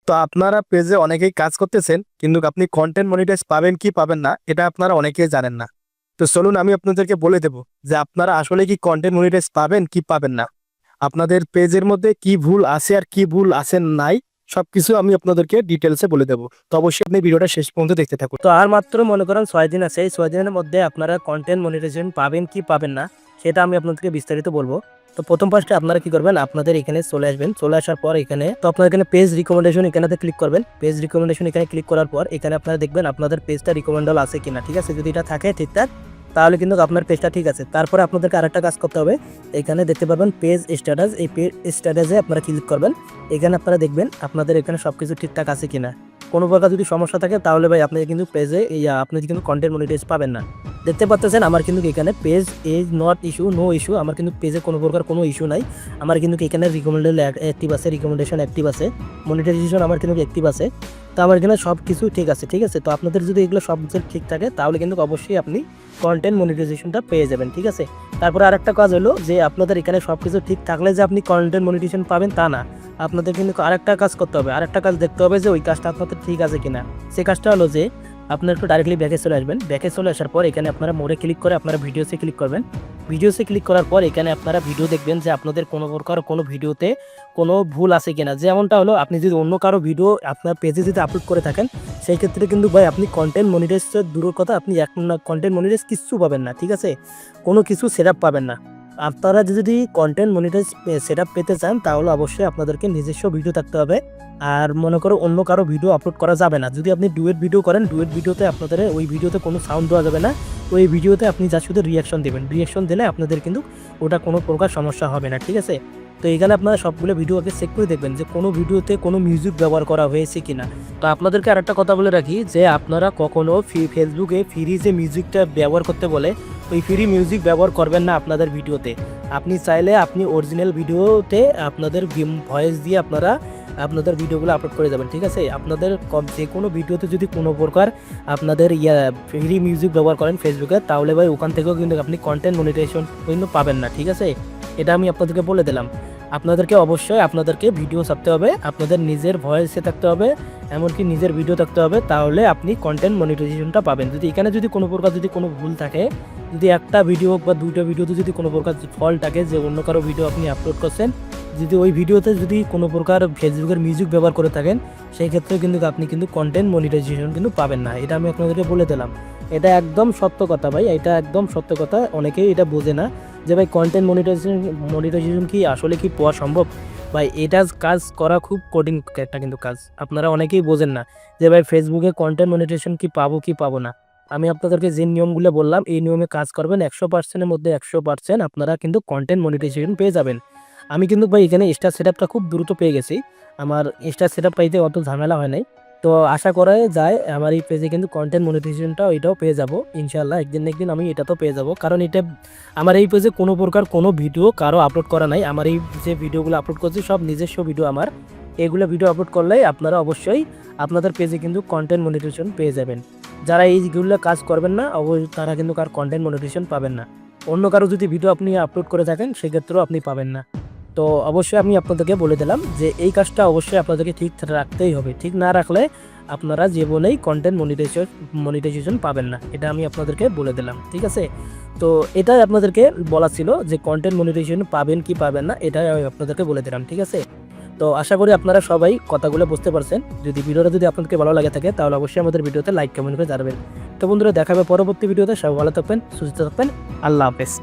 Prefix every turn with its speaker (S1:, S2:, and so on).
S1: তো আপনারা পেজে অনেকেই কাজ করতেছেন, কিন্তু আপনি কন্টেন্ট মনিটাইজ পাবেন কি পাবেন না এটা আপনারা অনেকেই জানেন না। তো চলুন আমি আপনাদেরকে বলে দেব যে আপনারা আসলে কি কন্টেন্ট মনিটাইজ পাবেন কি পাবেন না, আপনাদের পেজের মধ্যে কি ভুল আছে আর কি ভুল আছে নাই সবকিছু আমি আপনাদেরকে ডিটেলসে বলে দেবো। তো অবশ্যই আপনি ভিডিওটা শেষ পর্যন্ত দেখতে থাকুন।
S2: তো আর মাত্র মনে করেন 6 দিন আছে, এই 6 দিনের মধ্যে আপনারা কন্টেন্ট মনিটাইজেশন পাবেন কি পাবেন না সেটা আমি আপনাদেরকে বিস্তারিত বলবো। তো প্রথম ফার্স্টে আপনারা কি করবেন, আপনাদের এখানে চলে আসবেন, চলে আসার পর এখানে তো আপনার এখানে পেজ রিকমেন্ডেশন এখানেতে ক্লিক করবেন। পেজ রিকমেন্ডেশন এখানে ক্লিক করার পর এখানে আপনারা দেখবেন আপনাদের পেজটা রিকমেন্ডেবল আছে কিনা, ঠিক আছে। যদি এটা থাকে ঠিকঠাক তাহলে কিন্তু আপনার পেজটা ঠিক আছে। তারপরে আপনাদেরকে আরেকটা কাজ করতে হবে, এখানে দেখতে পাবেন পেজ স্ট্যাটাস, এই পেজ স্ট্যাটাসে আপনারা ক্লিক করবেন। এখানে আপনারা দেখবেন আপনাদের এখানে সবকিছু ঠিকঠাক আছে কিনা। কোনো প্রকার যদি সমস্যা থাকে তাহলে ভাই আপনি কিন্তু পেজে আপনি কিন্তু কন্টেন্ট মনিটাইজ পাবেন না। দেখতে পাচ্ছেন আমার কিন্তু এখানে page is not issue, no issue, আমার কিন্তু পেজে কোনো প্রকার কোনো ইস্যু নাই। আমার কিন্তু এখানে রিকমেন্ডেড অ্যাক্টিভ আছে, রিকমেন্ডেশন অ্যাক্টিভ আছে, মনিটাইজেশন আমার কিন্তু অ্যাক্টিভ আছে। তো আমার এখানে সব কিছু ঠিক আছে, ঠিক আছে। তো আপনাদের যদি এগুলো সব কিছু ঠিক থাকে তাহলে কিন্তু অবশ্যই আপনি কন্টেন্ট মনিটাইজেশনটা পেয়ে যাবেন, ঠিক আছে। তারপরে আরেকটা কাজ হলো যে আপনাদের এখানে সব কিছু ঠিক থাকলে যে আপনি কন্টেন্ট মনিটাইজেশন পাবেন তা না, আপনাদের কিন্তু আরেকটা কাজ করতে হবে, আরেকটা কাজ দেখতে হবে যে ওই কাজটা আপনাদের ঠিক আছে কিনা। সেই কাজটা হলো যে আপনারা একটু ডাইরেক্টলি ব্যাকে চলে আসবেন। ব্যাকে চলে আসার পর এখানে আপনারা মোড়ে ক্লিক করে আপনারা ভিডিওসে ক্লিক করবেন। ভিডিওসে ক্লিক করার পর এখানে আপনারা ভিডিও দেখবেন যে আপনাদের কোনো প্রকার কোনো ভিডিওতে কোনো ভুল আছে কিনা। যেমনটা হলো আপনি যদি অন্য কারো ভিডিও আপনার পেজে যদি আপলোড করে থাকেন সেই ক্ষেত্রে কিন্তু ভাই আপনি কন্টেন্ট মনিটাইজ দূরের কথা, আপনি কন্টেন্ট মনিটাইজ কিচ্ছু পাবেন না, ঠিক আছে। কোনো কিছু সেটআপ পাবেন না। আপনারা যদি কন্টেন্ট মনিটাইজ সেটআপ পেতে চান তাহলে অবশ্যই আপনাদেরকে নিজস্ব ভিডিও থাকতে হবে। আর মনে করো অন্য কারো ভিডিও আপলোড করা যাবে না। যদি আপনি ডুয়েট ভিডিও করেন, ডুয়েট ভিডিওতে আপনাদের ওই ভিডিওতে কোনো সাউন্ড দেওয়া যাবে না। ওই ভিডিওতে আপনি যা শুধু রিয়াকশন দেবেন, রিয়াকশন দিলে আপনাদের কিন্তু ওটা কোনো প্রকার সমস্যা হবে না, ঠিক আছে। তো এখানে আপনারা সবগুলো ভিডিও আগে চেক করে দেখবেন যে কোনো ভিডিওতে কোনো মিউজিক ব্যবহার করা হয়েছে কিনা। তো আপনাদেরকে আরেকটা কথা বলে রাখি যে আপনারা কখনো ফেসবুকে ফ্রি যে মিউজিকটা ব্যবহার করতে বলে ওই ফ্রি মিউজিক ব্যবহার করবেন না আপনাদের ভিডিওতে। আপনি চাইলে আপনি অরিজিনাল ভিডিওতে আপনাদের ভয়েস দিয়ে আপনারা আপনাদের ভিডিওগুলো আপলোড করে যাবেন, ঠিক আছে। আপনাদের যে কোনো ভিডিওতে যদি কোনো প্রকার আপনাদের ফ্রি মিউজিক ব্যবহার করেন ফেসবুকে তাহলে ভাই ওখান থেকেও কিন্তু আপনি কন্টেন্ট মনিটাইজেশন কিন্তু পাবেন না, ঠিক আছে। এটা আমি আপনাদেরকে বলে দিলাম। আপনাদেরকে অবশ্যই আপনাদেরকে ভিডিও ছাড়তে হবে, আপনাদের নিজের ভয়েসে থাকতে হবে, এমনকি নিজের ভিডিও থাকতে হবে, তাহলে আপনি কন্টেন্ট মনিটাইজেশনটা পাবেন। যদি এখানে যদি কোনো প্রকার যদি কোনো ভুল থাকে, যদি একটা ভিডিও বা দুইটা ভিডিওতে যদি কোনো প্রকার ফল্ট থাকে যে অন্য কারো ভিডিও আপনি আপলোড করছেন, যদি ওই ভিডিওতে যদি কোনো প্রকার ফেসবুকের মিউজিক ব্যবহার করে থাকেন সেই ক্ষেত্রে কিন্তু আপনি কিন্তু কন্টেন্ট মনিটাইজেশন কিন্তু পাবেন না। এটা আমি আপনাদেরকে বলে দিলাম। এটা একদম সত্য কথা ভাই, এটা একদম সত্য কথা। অনেকেই এটা বোঝে না যে ভাই কন্টেন্ট মনিটাইজেশন কি আসলে কি পাওয়া সম্ভব। ভাই এটা কাজ করা খুব কঠিন একটা কিন্তু কাজ, আপনারা অনেকেই বোঝেন না যে ভাই ফেসবুকে কন্টেন্ট মনিটাইজেশন কি পাবো কি পাবো না। আমি আপনাদেরকে যে নিয়মগুলো বললাম এই নিয়মে কাজ করবেন, 100%-এর মধ্যে 100% আপনারা কিন্তু কন্টেন্ট মনিটাইজেশন পেয়ে যাবেন। আমি কিন্তু ভাই এখানে স্টার সেটআপটা খুব দ্রুত পেয়ে গেছি, আমার স্টার সেটআপ পাইতে অত ঝামেলা হয় নাই। তো আশা করা যায় আমার এই পেজে কিন্তু কন্টেন্ট মনিটাইজেশনটা এটাও পেয়ে যাব ইনশাআল্লাহ, একদিন না একদিন আমি এটা তো পেয়ে যাব। কারণ এটা আমার এই পেজে কোনো প্রকার কোনো ভিডিও কারো আপলোড করা নাই। আমার এই যে ভিডিওগুলো আপলোড করছি সব নিজস্ব ভিডিও আমার। এগুলো ভিডিও আপলোড করলেই আপনারা অবশ্যই আপনাদের পেজে কিন্তু কন্টেন্ট মনিটাইজেশন পেয়ে যাবেন। যারা এইগুলো কাজ করবেন না অবশ্যই তারা কিন্তু কার কন্টেন্ট মনিটাইজেশন পাবেন না। অন্য কারো যদি ভিডিও আপনি আপলোড করে থাকেন সেক্ষেত্রেও আপনি পাবেন না। তো অবশ্যই আমি আপনাদেরকে বলে দিলাম যে এই কাজটা অবশ্যই আপনাদেরকে ঠিক রাখতেই হবে, ঠিক না রাখলে আপনারা জীবনেই কন্টেন্ট মনিটাইজেশন পাবেন না। এটা আমি আপনাদেরকে বলে দিলাম, ঠিক আছে। তো এটাই আপনাদেরকে বলা ছিল যে কন্টেন্ট মনিটাইজেশন পাবেন কি পাবেন না, এটাই আমি আপনাদেরকে বলে দিলাম, ঠিক আছে। তো আশা করি আপনারা সবাই কথাগুলো বুঝতে পারছেন। যদি ভিডিওটা যদি আপনাদেরকে ভালো লাগে থাকে তাহলে অবশ্যই আমাদের ভিডিওতে লাইক কমেন্ট করে জানাবেন। তো বন্ধুরা দেখাবে পরবর্তী ভিডিওতে, সবাই ভালো থাকবেন, সুস্থ থাকবেন, আল্লাহ হাফেজ।